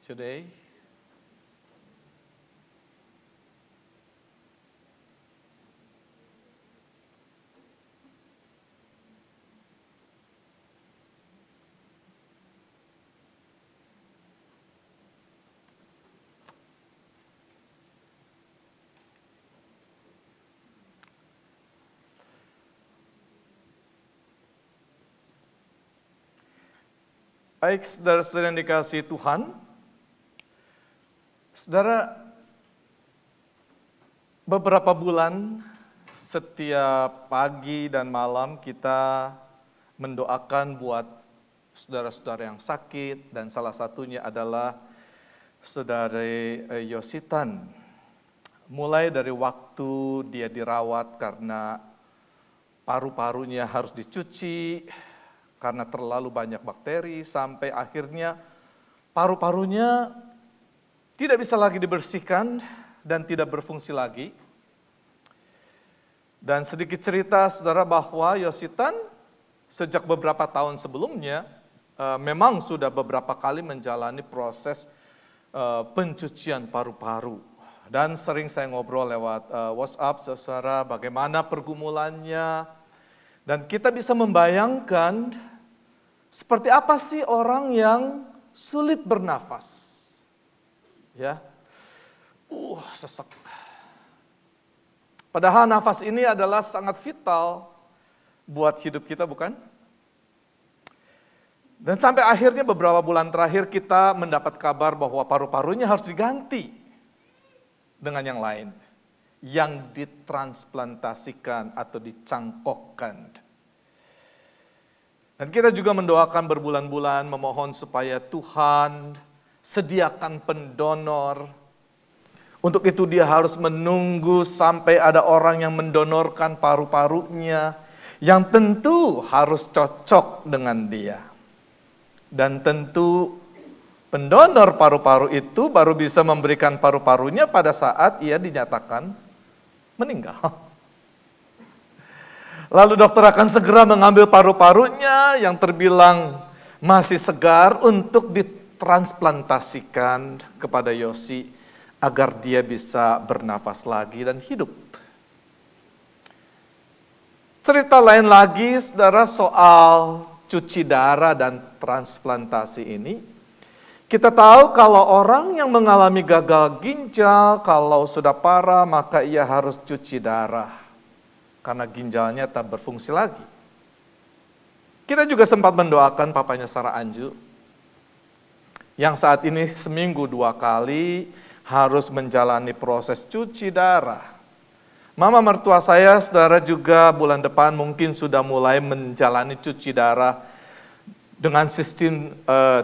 today. Baik, saudara-saudara yang dikasihi Tuhan, saudara, beberapa bulan setiap pagi dan malam kita mendoakan buat saudara-saudara yang sakit, dan salah satunya adalah saudara Yositan. Mulai dari waktu dia dirawat karena paru-parunya harus dicuci, karena terlalu banyak bakteri, sampai akhirnya paru-parunya tidak bisa lagi dibersihkan dan tidak berfungsi lagi. Dan sedikit cerita saudara bahwa Yositan sejak beberapa tahun sebelumnya memang sudah beberapa kali menjalani proses pencucian paru-paru. Dan sering saya ngobrol lewat WhatsApp saudara bagaimana pergumulannya. Dan kita bisa membayangkan seperti apa sih orang yang sulit bernafas. Ya, sesak. Padahal nafas ini adalah sangat vital buat hidup kita, bukan? Dan sampai akhirnya beberapa bulan terakhir kita mendapat kabar bahwa paru-parunya harus diganti dengan yang lain, yang ditransplantasikan atau dicangkokkan. Dan kita juga mendoakan berbulan-bulan memohon supaya Tuhan sediakan pendonor. Untuk itu dia harus menunggu sampai ada orang yang mendonorkan paru-parunya, yang tentu harus cocok dengan dia. Dan tentu pendonor paru-paru itu baru bisa memberikan paru-parunya pada saat ia dinyatakan meninggal. Lalu dokter akan segera mengambil paru-parunya yang terbilang masih segar untuk ditransplantasikan kepada Yosi agar dia bisa bernafas lagi dan hidup. Cerita lain lagi saudara soal cuci darah dan transplantasi ini. Kita tahu kalau orang yang mengalami gagal ginjal, kalau sudah parah maka ia harus cuci darah. Karena ginjalnya tak berfungsi lagi. Kita juga sempat mendoakan papanya Sarah Anju, yang saat ini seminggu 2 kali harus menjalani proses cuci darah. Mama mertua saya, saudara, juga bulan depan mungkin sudah mulai menjalani cuci darah dengan sistem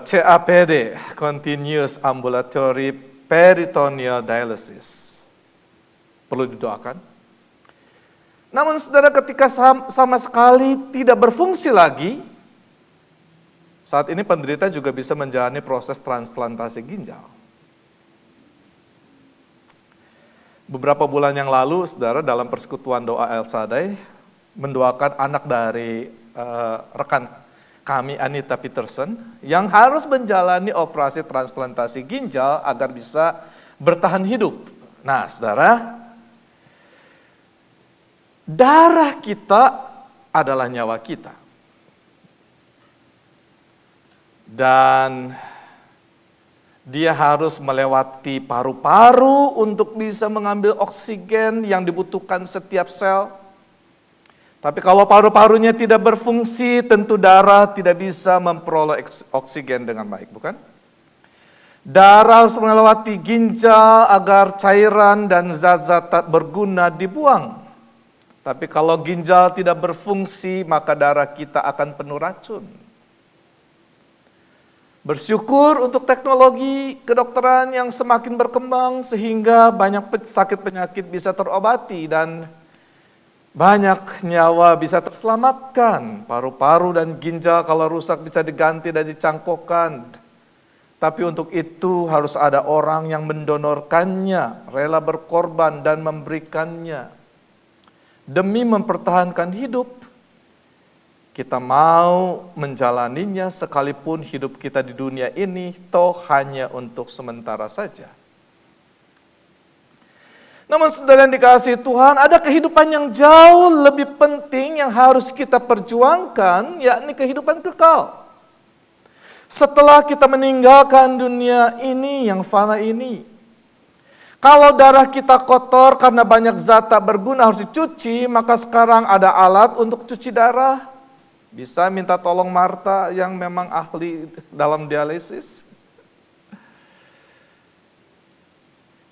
CAPD, Continuous Ambulatory Peritoneal Dialysis. Perlu didoakan. Namun saudara, ketika sama sekali tidak berfungsi lagi, saat ini penderita juga bisa menjalani proses transplantasi ginjal. Beberapa bulan yang lalu, saudara, dalam persekutuan doa El Shaddai, mendoakan anak dari rekan kami, Anita Peterson, yang harus menjalani operasi transplantasi ginjal agar bisa bertahan hidup. Nah, saudara, darah kita adalah nyawa kita. Dan dia harus melewati paru-paru untuk bisa mengambil oksigen yang dibutuhkan setiap sel. Tapi kalau paru-parunya tidak berfungsi, tentu darah tidak bisa memperoleh oksigen dengan baik, bukan? Darah harus melewati ginjal agar cairan dan zat-zat tak berguna dibuang. Tapi kalau ginjal tidak berfungsi, maka darah kita akan penuh racun. Bersyukur untuk teknologi kedokteran yang semakin berkembang sehingga banyak sakit penyakit bisa terobati dan banyak nyawa bisa terselamatkan. Paru-paru dan ginjal kalau rusak bisa diganti dan dicangkokkan. Tapi untuk itu harus ada orang yang mendonorkannya, rela berkorban dan memberikannya. Demi mempertahankan hidup. Kita mau menjalaninya sekalipun hidup kita di dunia ini toh hanya untuk sementara saja. Namun saudara yang dikasihi Tuhan, ada kehidupan yang jauh lebih penting yang harus kita perjuangkan, yakni kehidupan kekal. Setelah kita meninggalkan dunia ini yang fana ini, kalau darah kita kotor karena banyak zat tak berguna harus dicuci, maka sekarang ada alat untuk cuci darah. Bisa minta tolong Marta yang memang ahli dalam dialisis.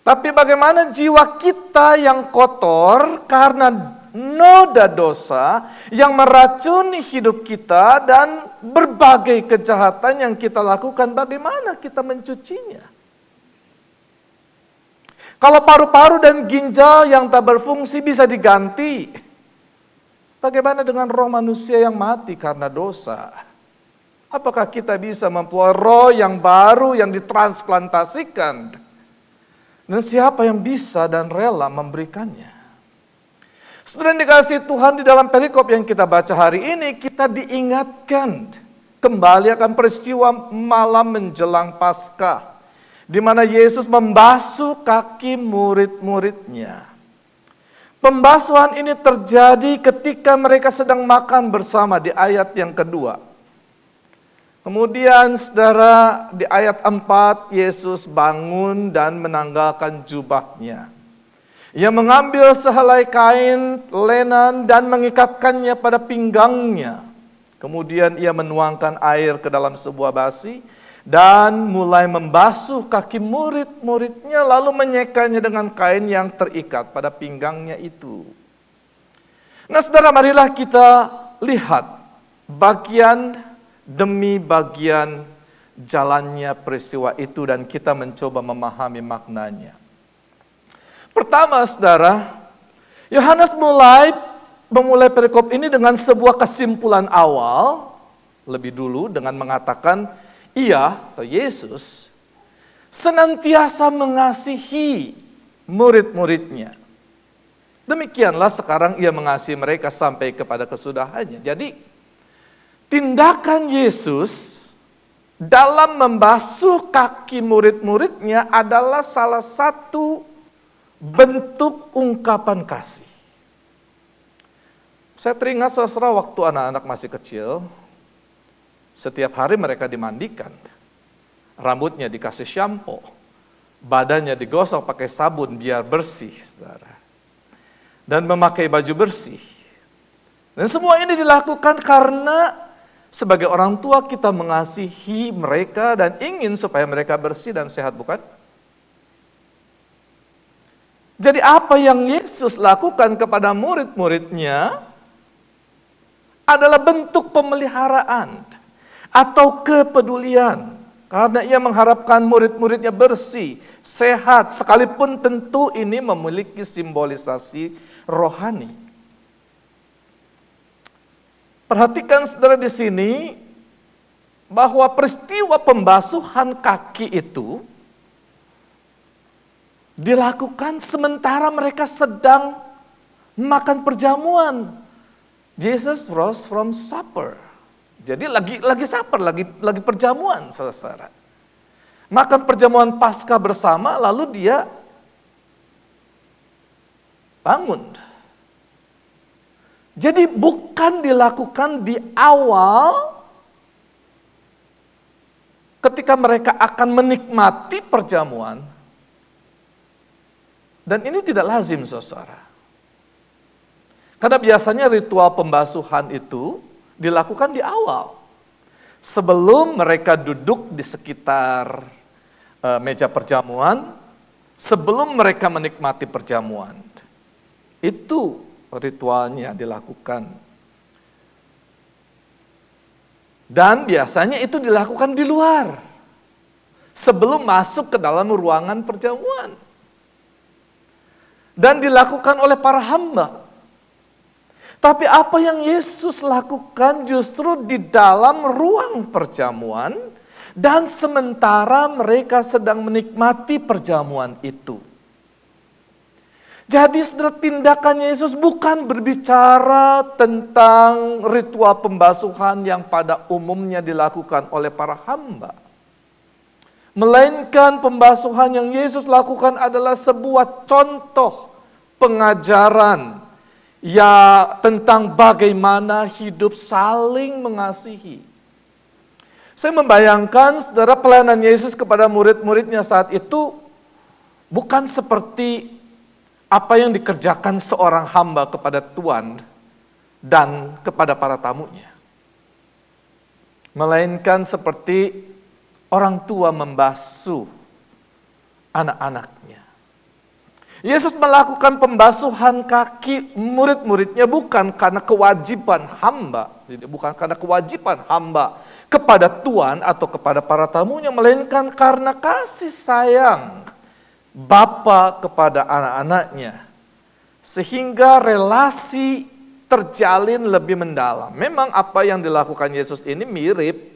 Tapi bagaimana jiwa kita yang kotor karena noda dosa yang meracuni hidup kita dan berbagai kejahatan yang kita lakukan, bagaimana kita mencucinya? Kalau paru-paru dan ginjal yang tak berfungsi bisa diganti, bagaimana dengan roh manusia yang mati karena dosa? Apakah kita bisa memperoleh roh yang baru yang ditransplantasikan? Dan siapa yang bisa dan rela memberikannya? Saudara yang dikasihi Tuhan, di dalam perikop yang kita baca hari ini, kita diingatkan kembali akan peristiwa malam menjelang Paskah, di mana Yesus membasuh kaki murid-muridnya. Pembasuhan ini terjadi ketika mereka sedang makan bersama di ayat yang kedua. Kemudian saudara, di ayat 4 Yesus bangun dan menanggalkan jubahnya. Ia mengambil sehelai kain lenan dan mengikatkannya pada pinggangnya. Kemudian ia menuangkan air ke dalam sebuah basi dan mulai membasuh kaki murid-muridnya, lalu menyekanya dengan kain yang terikat pada pinggangnya itu. Nah saudara, marilah kita lihat bagian demi bagian jalannya peristiwa itu dan kita mencoba memahami maknanya. Pertama saudara, Yohanes memulai perikop ini dengan sebuah kesimpulan awal, lebih dulu dengan mengatakan ia atau Yesus senantiasa mengasihi murid-muridnya. Demikianlah sekarang ia mengasihi mereka sampai kepada kesudahannya. Jadi tindakan Yesus dalam membasuh kaki murid-muridnya adalah salah satu bentuk ungkapan kasih. Saya teringat saudara waktu anak-anak masih kecil, setiap hari mereka dimandikan, rambutnya dikasih shampoo, badannya digosok pakai sabun biar bersih, saudara. Dan memakai baju bersih. Dan semua ini dilakukan karena sebagai orang tua kita mengasihi mereka dan ingin supaya mereka bersih dan sehat, bukan? Jadi apa yang Yesus lakukan kepada murid-muridnya adalah bentuk pemeliharaan atau kepedulian, karena ia mengharapkan murid-muridnya bersih, sehat, sekalipun tentu ini memiliki simbolisasi rohani. Perhatikan saudara di sini bahwa peristiwa pembasuhan kaki itu dilakukan sementara mereka sedang makan perjamuan. Jesus rose from supper. Jadi lagi supper, lagi perjamuan, saudara. Makan perjamuan Paskah bersama, lalu dia bangun. Jadi bukan dilakukan di awal ketika mereka akan menikmati perjamuan. Dan ini tidak lazim, saudara. Karena biasanya ritual pembasuhan itu dilakukan di awal. Sebelum mereka duduk di sekitar meja perjamuan, sebelum mereka menikmati perjamuan. Itu ritualnya dilakukan. Dan biasanya itu dilakukan di luar. Sebelum masuk ke dalam ruangan perjamuan. Dan dilakukan oleh para hamba. Tapi apa yang Yesus lakukan justru di dalam ruang perjamuan dan sementara mereka sedang menikmati perjamuan itu. Jadi saudara, tindakan Yesus bukan berbicara tentang ritual pembasuhan yang pada umumnya dilakukan oleh para hamba. Melainkan pembasuhan yang Yesus lakukan adalah sebuah contoh pengajaran ya tentang bagaimana hidup saling mengasihi. Saya membayangkan saudara, pelayanan Yesus kepada murid-muridnya saat itu bukan seperti apa yang dikerjakan seorang hamba kepada Tuhan dan kepada para tamunya. Melainkan seperti orang tua membasuh anak-anaknya. Yesus melakukan pembasuhan kaki murid-muridnya bukan karena kewajiban hamba. Bukan karena kewajiban hamba kepada Tuhan atau kepada para tamunya. Melainkan karena kasih sayang Bapa kepada anak-anaknya, sehingga relasi terjalin lebih mendalam. Memang apa yang dilakukan Yesus ini mirip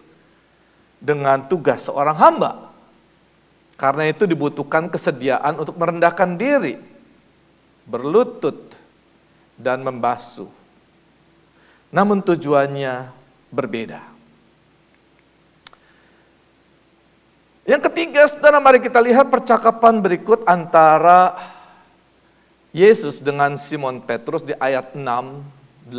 dengan tugas seorang hamba. Karena itu dibutuhkan kesediaan untuk merendahkan diri, berlutut, dan membasuh. Namun tujuannya berbeda. Yang ketiga, saudara, mari kita lihat percakapan berikut antara Yesus dengan Simon Petrus di ayat 6-8.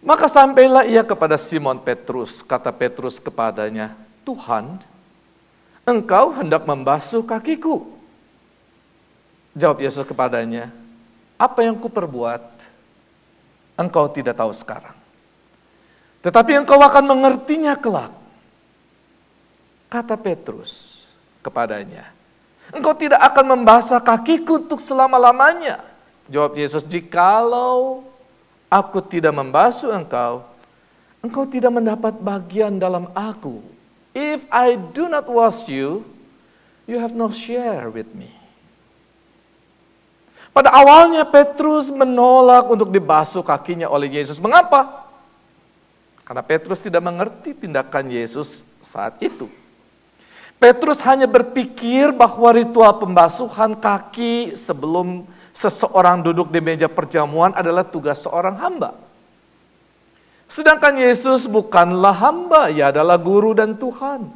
Maka sampailah ia kepada Simon Petrus, kata Petrus kepadanya, Tuhan, engkau hendak membasuh kakiku. Jawab Yesus kepadanya, apa yang kuperbuat, engkau tidak tahu sekarang. Tetapi engkau akan mengertinya kelak. Kata Petrus kepadanya, engkau tidak akan membasuh kakiku untuk selama-lamanya. Jawab Yesus, jikalau aku tidak membasuh engkau, engkau tidak mendapat bagian dalam aku. If I do not wash you, you have no share with me. Pada awalnya Petrus menolak untuk dibasuh kakinya oleh Yesus. Mengapa? Karena Petrus tidak mengerti tindakan Yesus saat itu. Petrus hanya berpikir bahwa ritual pembasuhan kaki sebelum seseorang duduk di meja perjamuan adalah tugas seorang hamba. Sedangkan Yesus bukanlah hamba, ia adalah guru dan Tuhan.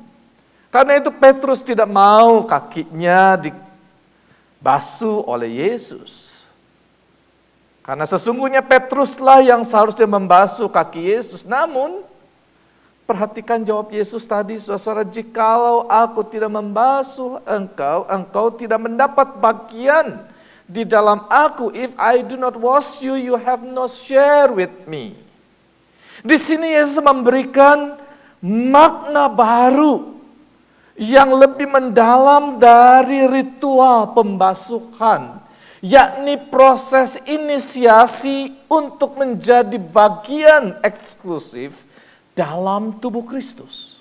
Karena itu Petrus tidak mau kakinya dibasuh oleh Yesus. Karena sesungguhnya Petruslah yang seharusnya membasuh kaki Yesus. Namun, perhatikan jawab Yesus tadi, saudara, jikalau aku tidak membasuh engkau, engkau tidak mendapat bagian di dalam aku. If I do not wash you, you have no share with me. Di sini Yesus memberikan makna baru yang lebih mendalam dari ritual pembasuhan, yakni proses inisiasi untuk menjadi bagian eksklusif dalam tubuh Kristus.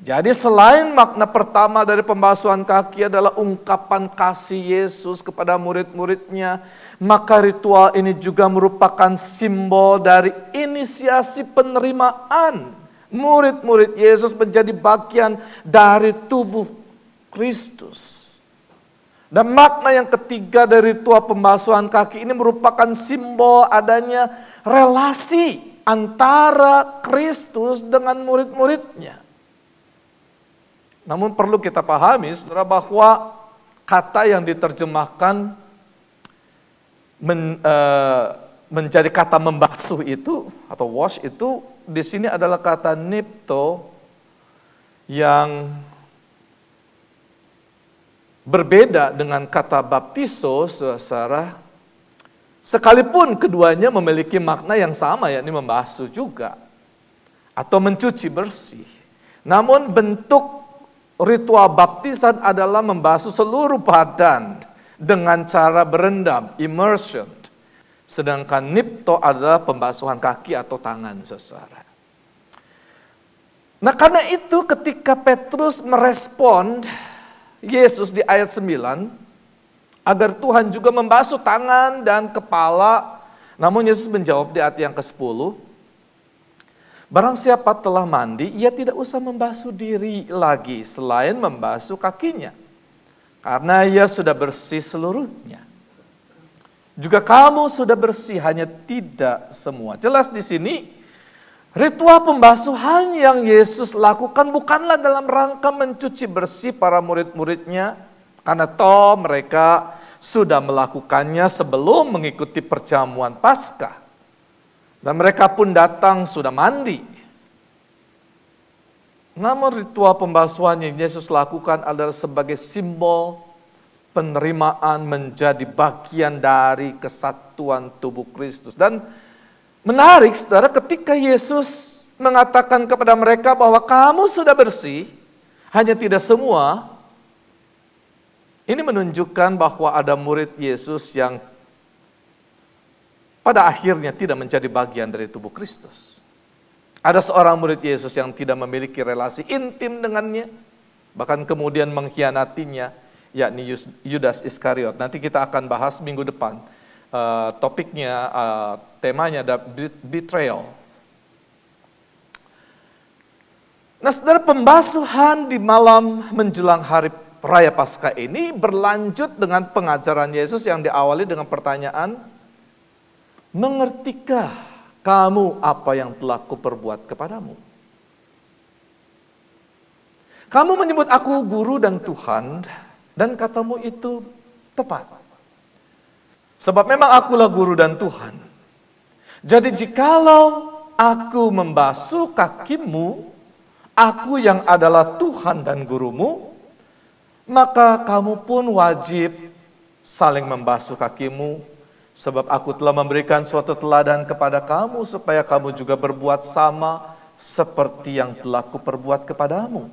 Jadi selain makna pertama dari pembasuhan kaki adalah ungkapan kasih Yesus kepada murid-muridnya, maka ritual ini juga merupakan simbol dari inisiasi penerimaan murid-murid Yesus menjadi bagian dari tubuh Kristus. Dan makna yang ketiga dari ritual pembasuhan kaki ini merupakan simbol adanya relasi antara Kristus dengan murid-muridnya. Namun perlu kita pahami, saudara, bahwa kata yang diterjemahkan menjadi kata membasuh itu atau wash itu di sini adalah kata nipto yang berbeda dengan kata baptiso, saudara, sekalipun keduanya memiliki makna yang sama, yakni membasuh juga atau mencuci bersih. Namun bentuk ritual baptisan adalah membasuh seluruh badan dengan cara berendam, immersion. Sedangkan nipto adalah pembasuhan kaki atau tangan, saudara. Nah, karena itu ketika Petrus merespon Yesus di ayat 9, agar Tuhan juga membasuh tangan dan kepala. Namun Yesus menjawab di ayat yang ke-10, Barang siapa telah mandi, ia tidak usah membasuh diri lagi selain membasuh kakinya, karena ia sudah bersih seluruhnya. Juga kamu sudah bersih, hanya tidak semua. Jelas di sini, ritual pembasuhan yang Yesus lakukan bukanlah dalam rangka mencuci bersih para murid-muridnya, karena toh mereka sudah melakukannya sebelum mengikuti perjamuan Paskah. Dan mereka pun datang sudah mandi. Namun ritual pembasuhan yang Yesus lakukan adalah sebagai simbol penerimaan menjadi bagian dari kesatuan tubuh Kristus. Dan menarik saudara, ketika Yesus mengatakan kepada mereka bahwa kamu sudah bersih, hanya tidak semua. Ini menunjukkan bahwa ada murid Yesus yang pada akhirnya tidak menjadi bagian dari tubuh Kristus. Ada seorang murid Yesus yang tidak memiliki relasi intim dengannya, bahkan kemudian mengkhianatinya, yakni Yudas Iskariot. Nanti kita akan bahas minggu depan. Topiknya, temanya ada betrayal. Nah, saudara, pembasuhan di malam menjelang hari Raya Paskah ini berlanjut dengan pengajaran Yesus yang diawali dengan pertanyaan, mengertikah kamu apa yang telah kuperbuat kepadamu? Kamu menyebut aku guru dan Tuhan, dan katamu itu tepat. Sebab memang akulah guru dan Tuhan. Jadi jikalau aku membasuh kakimu, aku yang adalah Tuhan dan gurumu, maka kamu pun wajib saling membasuh kakimu, sebab aku telah memberikan suatu teladan kepada kamu, supaya kamu juga berbuat sama seperti yang telah kuperbuat kepadamu.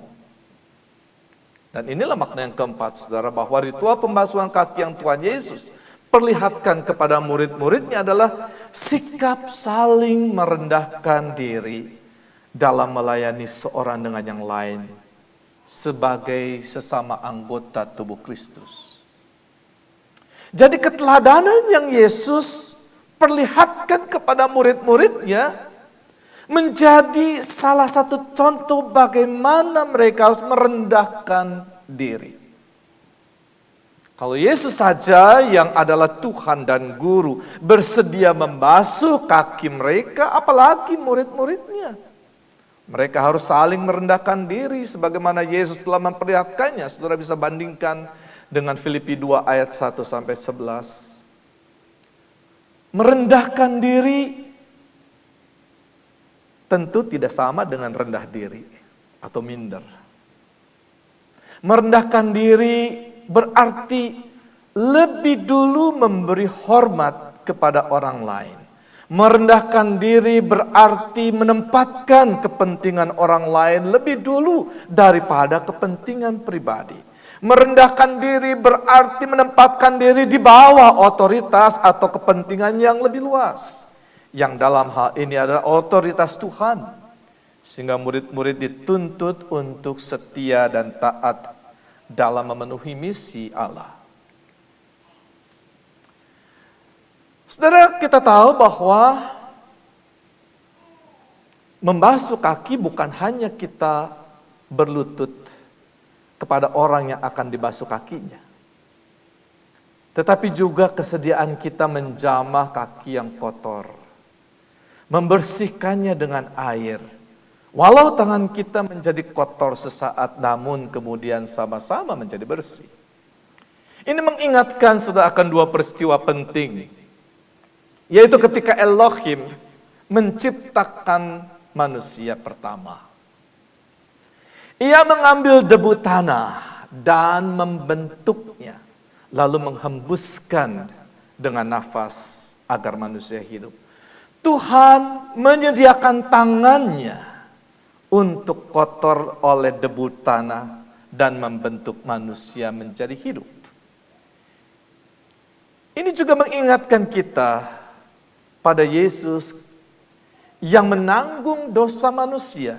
Dan inilah makna yang keempat, saudara, bahwa ritual pembasuhan kaki yang Tuhan Yesus perlihatkan kepada murid-muridnya adalah sikap saling merendahkan diri dalam melayani seorang dengan yang lain sebagai sesama anggota tubuh Kristus. Jadi keteladanan yang Yesus perlihatkan kepada murid-muridnya menjadi salah satu contoh bagaimana mereka harus merendahkan diri. Kalau Yesus saja yang adalah Tuhan dan Guru bersedia membasuh kaki mereka, apalagi murid-muridnya. Mereka harus saling merendahkan diri sebagaimana Yesus telah memperlihatkannya. Saudara bisa bandingkan dengan Filipi 2 ayat 1 sampai 11. Merendahkan diri tentu tidak sama dengan rendah diri atau minder. Merendahkan diri berarti lebih dulu memberi hormat kepada orang lain. Merendahkan diri berarti menempatkan kepentingan orang lain lebih dulu daripada kepentingan pribadi. Merendahkan diri berarti menempatkan diri di bawah otoritas atau kepentingan yang lebih luas. Yang dalam hal ini adalah otoritas Tuhan. Sehingga murid-murid dituntut untuk setia dan taat dalam memenuhi misi Allah. Saudara, kita tahu bahwa membasuh kaki bukan hanya kita berlutut kepada orang yang akan dibasuh kakinya, tetapi juga kesediaan kita menjamah kaki yang kotor, membersihkannya dengan air. Walau tangan kita menjadi kotor sesaat, namun kemudian sama-sama menjadi bersih. Ini mengingatkan saudara akan dua peristiwa penting, yaitu ketika Elohim menciptakan manusia pertama. Ia mengambil debu tanah dan membentuknya, lalu menghembuskan dengan nafas agar manusia hidup. Tuhan menyediakan tangannya untuk kotor oleh debu tanah dan membentuk manusia menjadi hidup. Ini juga mengingatkan kita pada Yesus yang menanggung dosa manusia.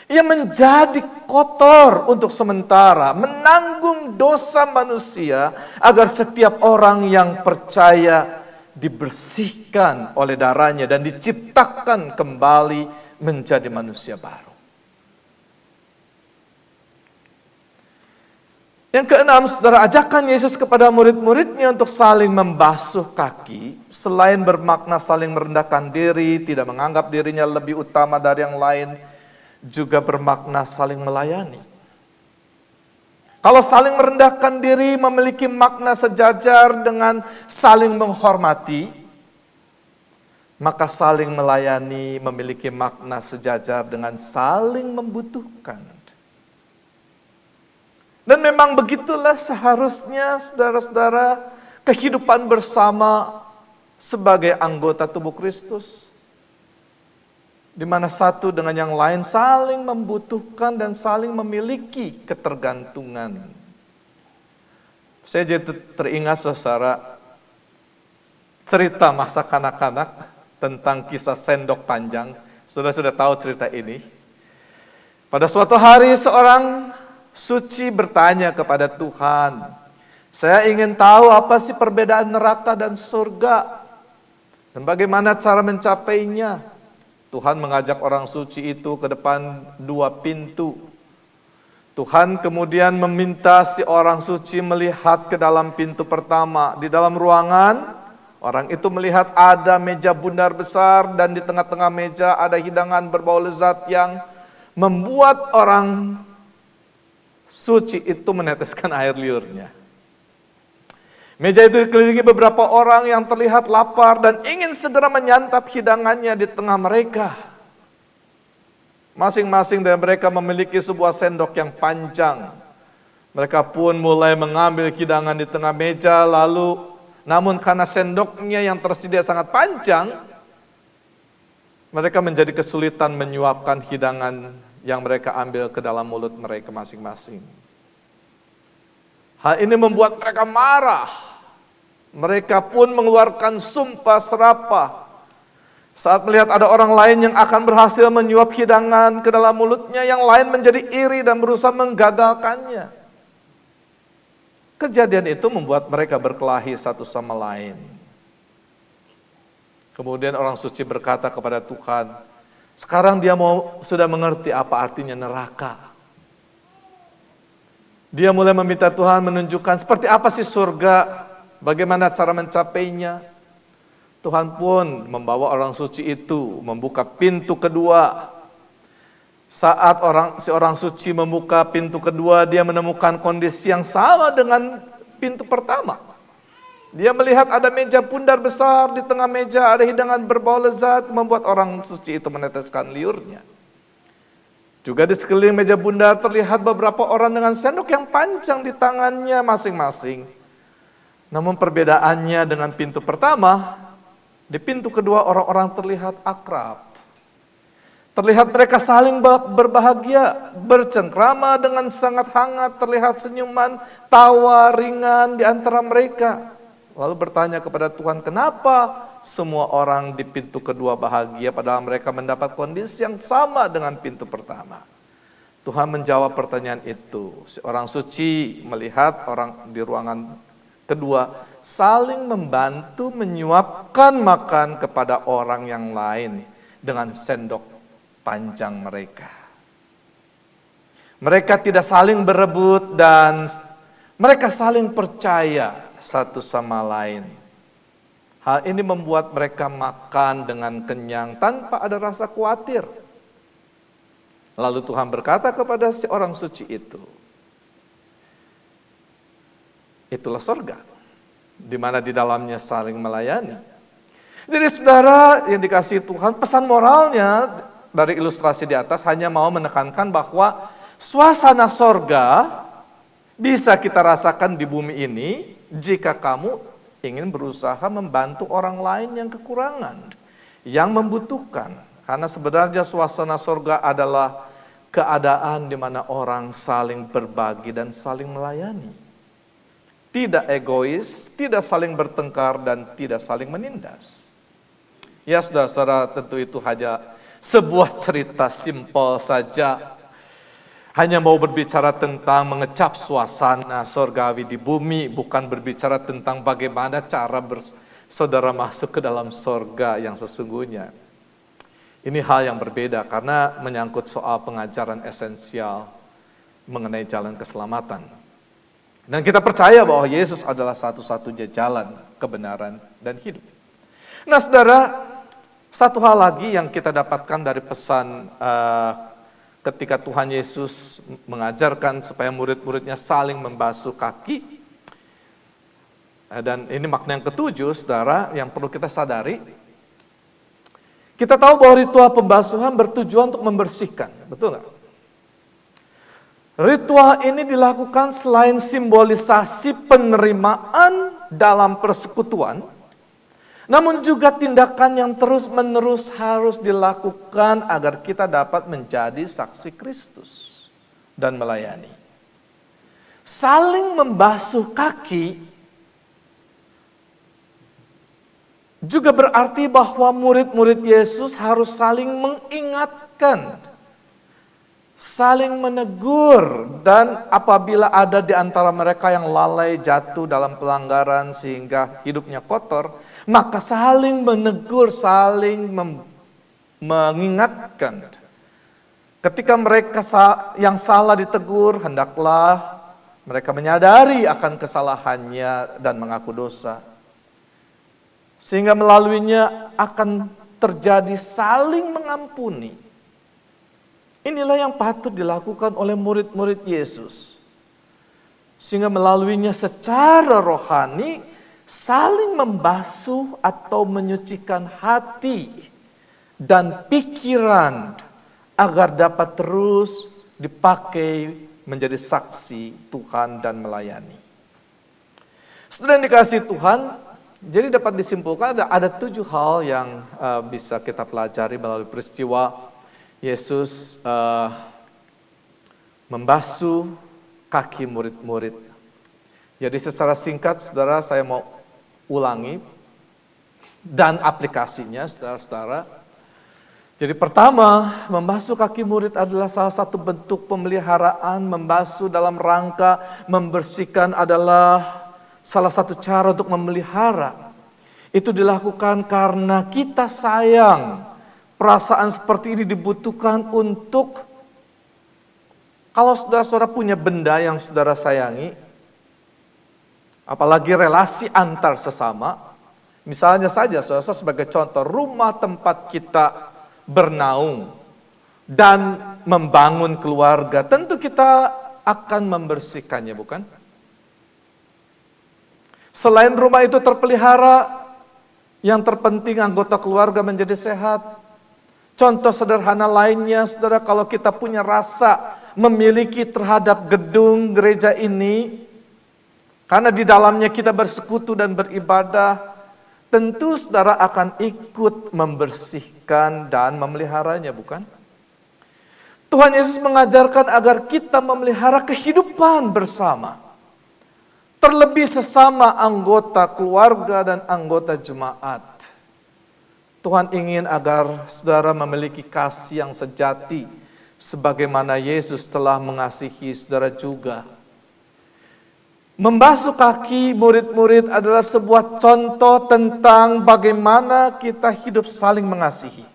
Ia menjadi kotor untuk sementara, menanggung dosa manusia agar setiap orang yang percaya dibersihkan oleh darahnya dan diciptakan kembali menjadi manusia baru. Yang keenam, saudara, ajakan Yesus kepada murid-muridnya untuk saling membasuh kaki, selain bermakna saling merendahkan diri, tidak menganggap dirinya lebih utama dari yang lain, juga bermakna saling melayani. Kalau saling merendahkan diri memiliki makna sejajar dengan saling menghormati, maka saling melayani memiliki makna sejajar dengan saling membutuhkan. Dan memang begitulah seharusnya saudara-saudara kehidupan bersama sebagai anggota tubuh Kristus. Di mana satu dengan yang lain saling membutuhkan dan saling memiliki ketergantungan. Saya jadi teringat saudara cerita masa kanak-kanak tentang kisah sendok panjang. Saudara sudah tahu cerita ini. Pada suatu hari seorang suci bertanya kepada Tuhan, saya ingin tahu apa sih perbedaan neraka dan surga dan bagaimana cara mencapainya. Tuhan mengajak orang suci itu ke depan dua pintu. Tuhan kemudian meminta si orang suci melihat ke dalam pintu pertama. Di dalam ruangan, orang itu melihat ada meja bundar besar dan di tengah-tengah meja ada hidangan berbau lezat yang membuat orang suci itu meneteskan air liurnya. Meja itu dikelilingi beberapa orang yang terlihat lapar dan ingin segera menyantap hidangannya di tengah mereka. Masing-masing dari mereka memiliki sebuah sendok yang panjang. Mereka pun mulai mengambil hidangan di tengah meja, namun karena sendoknya yang tersedia sangat panjang, mereka menjadi kesulitan menyuapkan hidangan yang mereka ambil ke dalam mulut mereka masing-masing. Hal ini membuat mereka marah. Mereka pun mengeluarkan sumpah serapah. Saat melihat ada orang lain yang akan berhasil menyuap hidangan ke dalam mulutnya, yang lain menjadi iri dan berusaha menggagalkannya. Kejadian itu membuat mereka berkelahi satu sama lain. Kemudian orang suci berkata kepada Tuhan, sekarang dia sudah mengerti apa artinya neraka. Dia mulai meminta Tuhan menunjukkan seperti apa sih surga, bagaimana cara mencapainya. Tuhan pun membawa orang suci itu membuka pintu kedua. Saat si orang suci membuka pintu kedua, dia menemukan kondisi yang sama dengan pintu pertama. Dia melihat ada meja bundar besar, di tengah meja ada hidangan berbau lezat, membuat orang suci itu meneteskan liurnya. Juga di sekeliling meja bundar terlihat beberapa orang dengan sendok yang panjang di tangannya masing-masing. Namun perbedaannya dengan pintu pertama, di pintu kedua orang-orang terlihat akrab. Terlihat mereka saling berbahagia, bercengkrama dengan sangat hangat, terlihat senyuman, tawa ringan di antara mereka. Lalu bertanya kepada Tuhan, kenapa semua orang di pintu kedua bahagia padahal mereka mendapat kondisi yang sama dengan pintu pertama? Tuhan menjawab pertanyaan itu. Si orang suci melihat orang di ruangan kedua saling membantu menyuapkan makan kepada orang yang lain dengan sendok panjang mereka. Mereka tidak saling berebut dan mereka saling percaya satu sama lain. Hal ini membuat mereka makan dengan kenyang tanpa ada rasa khawatir. Lalu Tuhan berkata kepada si orang suci itu, itulah surga, di mana di dalamnya saling melayani. Jadi saudara yang dikasihi Tuhan, pesan moralnya dari ilustrasi di atas hanya mau menekankan bahwa suasana surga bisa kita rasakan di bumi ini jika kamu ingin berusaha membantu orang lain yang kekurangan, yang membutuhkan. Karena sebenarnya suasana surga adalah keadaan di mana orang saling berbagi dan saling melayani. Tidak egois, tidak saling bertengkar, dan tidak saling menindas. Ya saudara-saudara, tentu itu hanya sebuah cerita simpel saja. Hanya mau berbicara tentang mengecap suasana surgawi di bumi, bukan berbicara tentang bagaimana cara saudara masuk ke dalam surga yang sesungguhnya. Ini hal yang berbeda karena menyangkut soal pengajaran esensial mengenai jalan keselamatan. Dan kita percaya bahwa Yesus adalah satu-satunya jalan, kebenaran, dan hidup. Nah saudara, satu hal lagi yang kita dapatkan dari pesan ketika Tuhan Yesus mengajarkan supaya murid-muridnya saling membasuh kaki. Dan ini makna yang ketujuh, saudara, yang perlu kita sadari. Kita tahu bahwa ritual pembasuhan bertujuan untuk membersihkan, betul nggak? Ritual ini dilakukan selain simbolisasi penerimaan dalam persekutuan, namun juga tindakan yang terus-menerus harus dilakukan agar kita dapat menjadi saksi Kristus dan melayani. Saling membasuh kaki juga berarti bahwa murid-murid Yesus harus saling mengingatkan, saling menegur, dan apabila ada di antara mereka yang lalai jatuh dalam pelanggaran sehingga hidupnya kotor, maka saling menegur, saling mengingatkan. Ketika mereka yang salah ditegur, hendaklah mereka menyadari akan kesalahannya dan mengaku dosa. Sehingga melaluinya akan terjadi saling mengampuni. Inilah yang patut dilakukan oleh murid-murid Yesus. Sehingga melaluinya secara rohani saling membasuh atau menyucikan hati dan pikiran agar dapat terus dipakai menjadi saksi Tuhan dan melayani. Saudara yang dikasihi Tuhan, jadi dapat disimpulkan ada 7 hal yang bisa kita pelajari melalui peristiwa Yesus membasuh kaki murid-murid. Jadi secara singkat saudara saya mau ulangi dan aplikasinya saudara-saudara. Jadi pertama, membasuh kaki murid adalah salah satu bentuk pemeliharaan. Membasuh dalam rangka membersihkan adalah salah satu cara untuk memelihara. Itu dilakukan karena kita sayang. Perasaan seperti ini dibutuhkan untuk, kalau saudara-saudara punya benda yang saudara sayangi, apalagi relasi antar sesama, misalnya saja saudara sebagai contoh, rumah tempat kita bernaung dan membangun keluarga, tentu kita akan membersihkannya, bukan? Selain rumah itu terpelihara, yang terpenting anggota keluarga menjadi sehat. Contoh sederhana lainnya, saudara, kalau kita punya rasa memiliki terhadap gedung gereja ini, karena di dalamnya kita bersekutu dan beribadah, tentu saudara akan ikut membersihkan dan memeliharanya, bukan? Tuhan Yesus mengajarkan agar kita memelihara kehidupan bersama. Terlebih sesama anggota keluarga dan anggota jemaat. Tuhan ingin agar saudara memiliki kasih yang sejati, sebagaimana Yesus telah mengasihi saudara juga. Membasuh kaki murid-murid adalah sebuah contoh tentang bagaimana kita hidup saling mengasihi.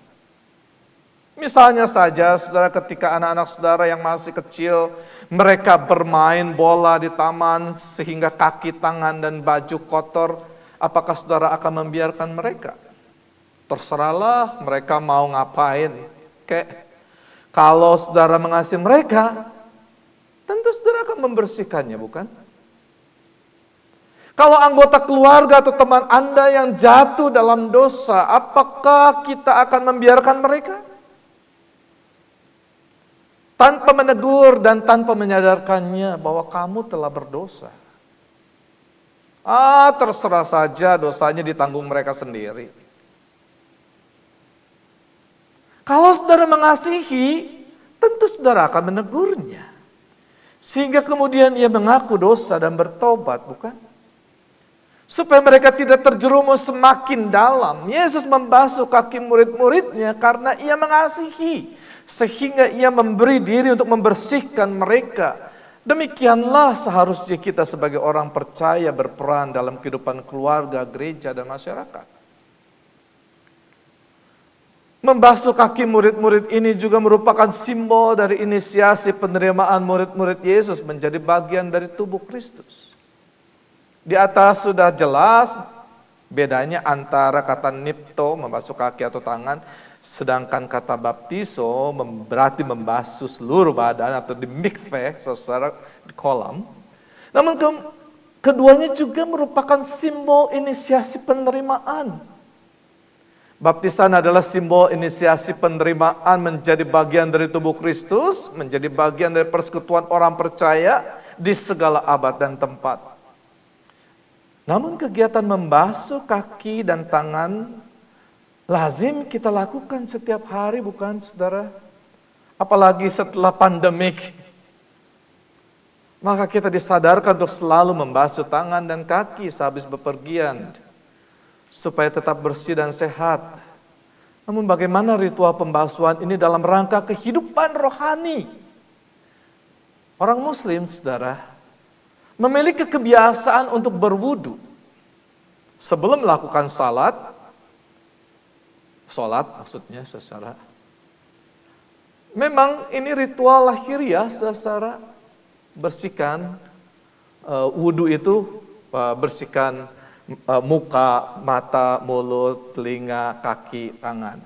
Misalnya saja, saudara, ketika anak-anak saudara yang masih kecil, mereka bermain bola di taman sehingga kaki, tangan, dan baju kotor, apakah saudara akan membiarkan mereka? Terserahlah mereka mau ngapain. Kalau saudara mengasihi mereka, tentu saudara akan membersihkannya, bukan? Kalau anggota keluarga atau teman Anda yang jatuh dalam dosa, apakah kita akan membiarkan mereka? Tanpa menegur dan tanpa menyadarkannya bahwa kamu telah berdosa. Terserah saja, dosanya ditanggung mereka sendiri. Kalau saudara mengasihi, tentu saudara akan menegurnya. Sehingga kemudian ia mengaku dosa dan bertobat, bukan? Supaya mereka tidak terjerumus semakin dalam. Yesus membasuh kaki murid-muridnya karena ia mengasihi. Sehingga ia memberi diri untuk membersihkan mereka. Demikianlah seharusnya kita sebagai orang percaya berperan dalam kehidupan keluarga, gereja, dan masyarakat. Membasuh kaki murid-murid ini juga merupakan simbol dari inisiasi penerimaan murid-murid Yesus menjadi bagian dari tubuh Kristus. Di atas sudah jelas bedanya antara kata nipto, membasuh kaki atau tangan, sedangkan kata baptiso berarti membasuh seluruh badan atau di mikveh, saudara, di kolam. Namun keduanya juga merupakan simbol inisiasi penerimaan. Baptisan adalah simbol inisiasi penerimaan menjadi bagian dari tubuh Kristus, menjadi bagian dari persekutuan orang percaya di segala abad dan tempat. Namun kegiatan membasuh kaki dan tangan lazim kita lakukan setiap hari, bukan saudara? Apalagi setelah pandemik. Maka kita disadarkan untuk selalu membasuh tangan dan kaki sehabis bepergian, supaya tetap bersih dan sehat. Namun bagaimana ritual pembasuhan ini dalam rangka kehidupan rohani? Orang Muslim, saudara, memiliki kebiasaan untuk berwudu sebelum melakukan salat maksudnya, saudara. Memang ini ritual lahiriah, saudara. Bersihkan wudu itu, bersihkan muka, mata, mulut, telinga, kaki, tangan.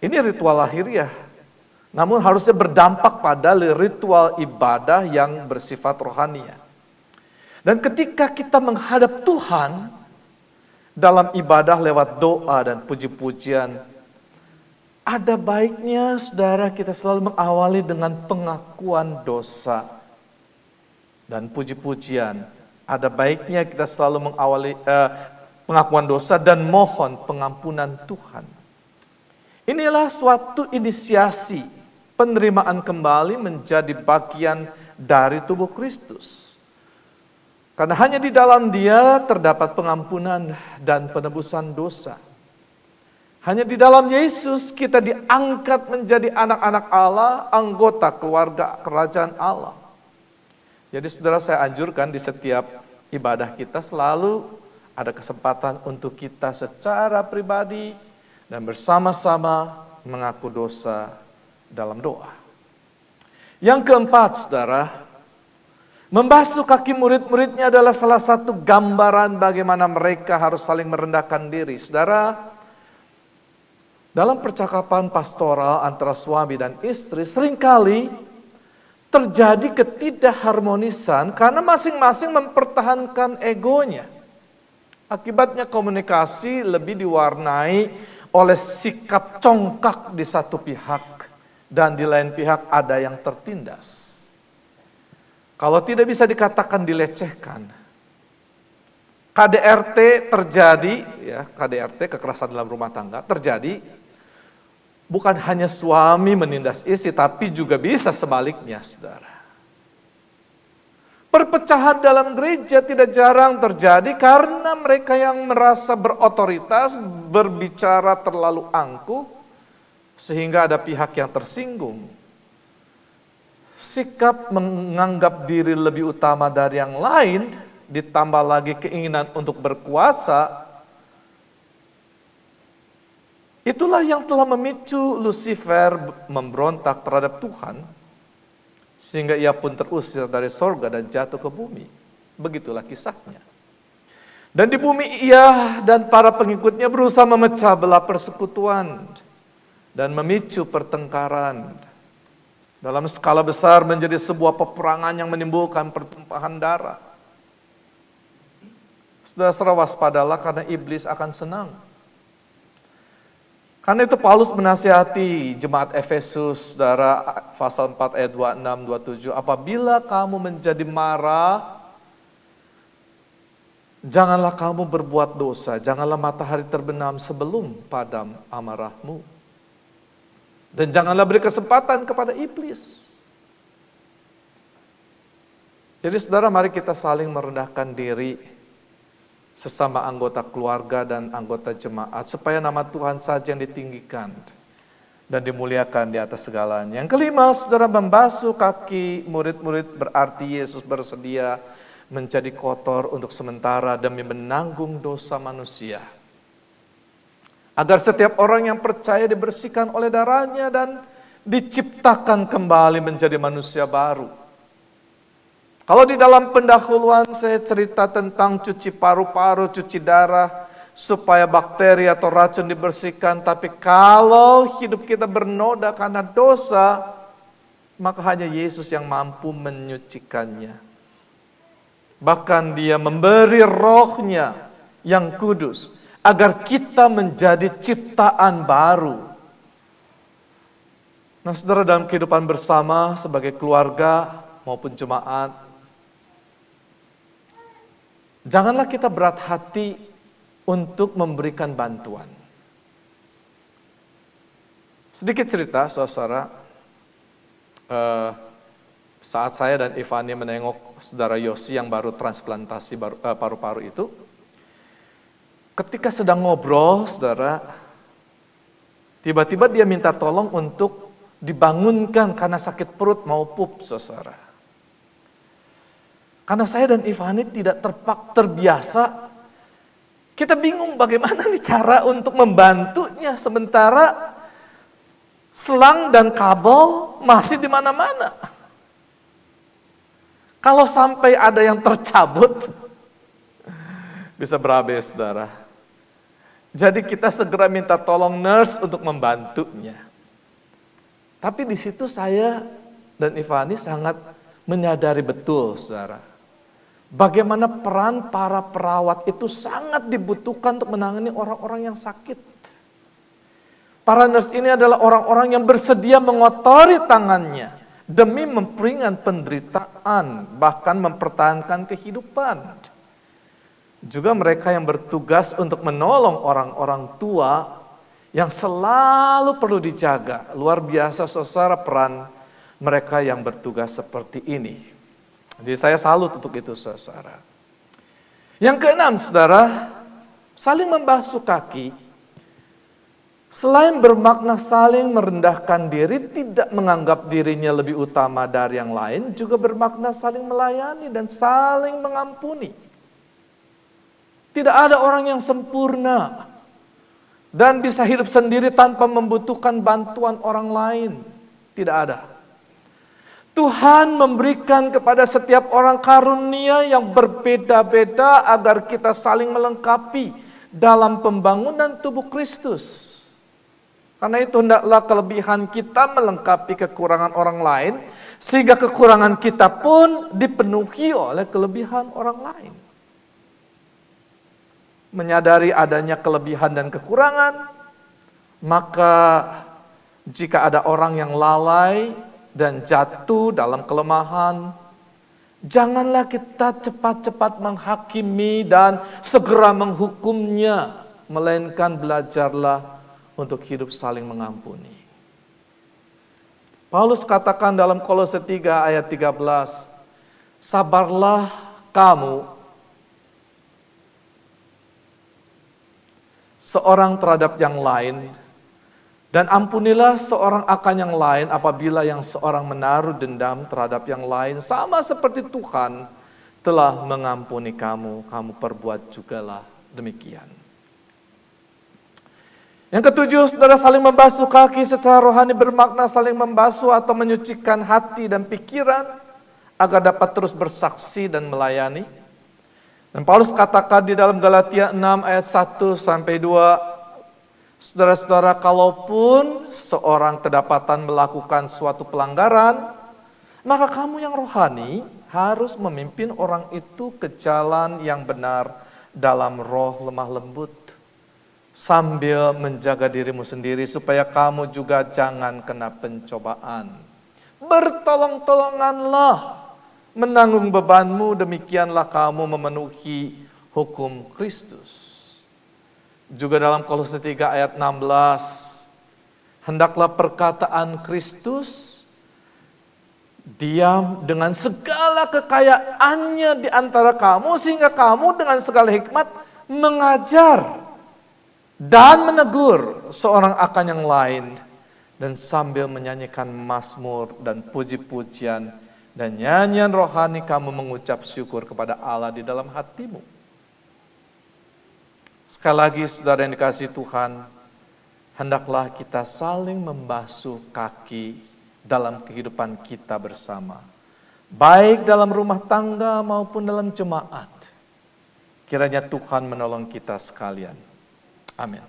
Ini ritual lahiriah. Namun harusnya berdampak pada ritual ibadah yang bersifat rohania. Dan ketika kita menghadap Tuhan dalam ibadah lewat doa dan puji-pujian, ada baiknya saudara kita selalu mengawali dengan pengakuan dosa dan puji-pujian. Ada baiknya kita selalu mengawali pengakuan dosa dan mohon pengampunan Tuhan. Inilah suatu inisiasi penerimaan kembali menjadi bagian dari tubuh Kristus. Karena hanya di dalam Dia terdapat pengampunan dan penebusan dosa. Hanya di dalam Yesus kita diangkat menjadi anak-anak Allah, anggota keluarga kerajaan Allah. Jadi saudara, saya anjurkan di setiap ibadah kita selalu ada kesempatan untuk kita secara pribadi dan bersama-sama mengaku dosa dalam doa. Yang keempat, saudara, membasuh kaki murid-muridnya adalah salah satu gambaran bagaimana mereka harus saling merendahkan diri. Saudara, dalam percakapan pastoral antara suami dan istri seringkali terjadi ketidakharmonisan karena masing-masing mempertahankan egonya. Akibatnya komunikasi lebih diwarnai oleh sikap congkak di satu pihak dan di lain pihak ada yang tertindas. Kalau tidak bisa dikatakan dilecehkan, KDRT terjadi, ya, KDRT, kekerasan dalam rumah tangga terjadi. Bukan hanya suami menindas istri, tapi juga bisa sebaliknya, saudara. Perpecahan dalam gereja tidak jarang terjadi karena mereka yang merasa berotoritas berbicara terlalu angkuh, sehingga ada pihak yang tersinggung. Sikap menganggap diri lebih utama dari yang lain, ditambah lagi keinginan untuk berkuasa, itulah yang telah memicu Lucifer memberontak terhadap Tuhan, sehingga ia pun terusir dari sorga dan jatuh ke bumi. Begitulah kisahnya. Dan di bumi ia dan para pengikutnya berusaha memecah belah persekutuan dan memicu pertengkaran. Dalam skala besar menjadi sebuah peperangan yang menimbulkan pertumpahan darah. Saudara, waspadalah karena iblis akan senang. Karena itu Paulus menasihati jemaat Efesus, saudara, pasal 4 ayat 26, 27. Apabila kamu menjadi marah, janganlah kamu berbuat dosa, janganlah matahari terbenam sebelum padam amarahmu. Dan janganlah beri kesempatan kepada iblis. Jadi saudara, mari kita saling merendahkan diri sesama anggota keluarga dan anggota jemaat, supaya nama Tuhan saja yang ditinggikan dan dimuliakan di atas segalanya. Yang kelima, saudara, membasuh kaki murid-murid berarti Yesus bersedia menjadi kotor untuk sementara demi menanggung dosa manusia. Agar setiap orang yang percaya dibersihkan oleh darahnya dan diciptakan kembali menjadi manusia baru. Kalau di dalam pendahuluan saya cerita tentang cuci paru-paru, cuci darah, supaya bakteri atau racun dibersihkan. Tapi kalau hidup kita bernoda karena dosa, maka hanya Yesus yang mampu menyucikannya. Bahkan Dia memberi Roh-Nya yang kudus, agar kita menjadi ciptaan baru. Nah saudara, dalam kehidupan bersama sebagai keluarga maupun jemaat, janganlah kita berat hati untuk memberikan bantuan. Sedikit cerita, saudara. Saat saya dan Ivani menengok saudara Yosi yang baru transplantasi paru-paru itu, ketika sedang ngobrol, saudara, tiba-tiba dia minta tolong untuk dibangunkan karena sakit perut mau pup, saudara. Karena saya dan Ivani tidak terbiasa, kita bingung bagaimana cara untuk membantunya sementara selang dan kabel masih di mana-mana. Kalau sampai ada yang tercabut, bisa berabe, saudara. Jadi kita segera minta tolong nurse untuk membantunya. Tapi di situ saya dan Ivani sangat menyadari betul, saudara, bagaimana peran para perawat itu sangat dibutuhkan untuk menangani orang-orang yang sakit. Para nurse ini adalah orang-orang yang bersedia mengotori tangannya demi memperingan penderitaan, bahkan mempertahankan kehidupan. Juga mereka yang bertugas untuk menolong orang-orang tua yang selalu perlu dijaga. Luar biasa, saudara, peran mereka yang bertugas seperti ini. Jadi saya salut untuk itu, saudara. Yang keenam, saudara, saling membasuh kaki. Selain bermakna saling merendahkan diri, tidak menganggap dirinya lebih utama dari yang lain, juga bermakna saling melayani dan saling mengampuni. Tidak ada orang yang sempurna dan bisa hidup sendiri tanpa membutuhkan bantuan orang lain. Tidak ada. Tuhan memberikan kepada setiap orang karunia yang berbeda-beda agar kita saling melengkapi dalam pembangunan tubuh Kristus. Karena itu hendaklah kelebihan kita melengkapi kekurangan orang lain, sehingga kekurangan kita pun dipenuhi oleh kelebihan orang lain. Menyadari adanya kelebihan dan kekurangan, maka jika ada orang yang lalai dan jatuh dalam kelemahan, janganlah kita cepat-cepat menghakimi dan segera menghukumnya, melainkan belajarlah untuk hidup saling mengampuni. Paulus katakan dalam Kolose 3 ayat 13, sabarlah kamu seorang terhadap yang lain, dan ampunilah seorang akan yang lain apabila yang seorang menaruh dendam terhadap yang lain, sama seperti Tuhan telah mengampuni kamu, kamu perbuat jugalah demikian. Yang ketujuh, saudara, saling membasuh kaki secara rohani bermakna saling membasuh atau menyucikan hati dan pikiran agar dapat terus bersaksi dan melayani. Dan Paulus katakan di dalam Galatia 6 ayat 1 sampai 2, saudara-saudara, kalaupun seorang kedapatan melakukan suatu pelanggaran, maka kamu yang rohani harus memimpin orang itu ke jalan yang benar dalam roh lemah lembut, sambil menjaga dirimu sendiri supaya kamu juga jangan kena pencobaan. Bertolong-tolonganlah menanggung bebanmu, demikianlah kamu memenuhi hukum Kristus. Juga dalam Kolose 3 ayat 16, hendaklah perkataan Kristus diam dengan segala kekayaannya di antara kamu, sehingga kamu dengan segala hikmat mengajar dan menegur seorang akan yang lain, dan sambil menyanyikan mazmur dan puji-pujian Dan nyanyian rohani kamu mengucap syukur kepada Allah di dalam hatimu. Sekali lagi saudara yang dikasihi Tuhan, hendaklah kita saling membasuh kaki dalam kehidupan kita bersama. Baik dalam rumah tangga maupun dalam jemaat. Kiranya Tuhan menolong kita sekalian. Amin.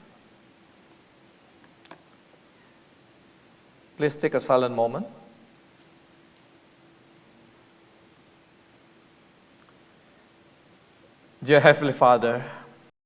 Please take a silent moment. Dear Heavenly Father,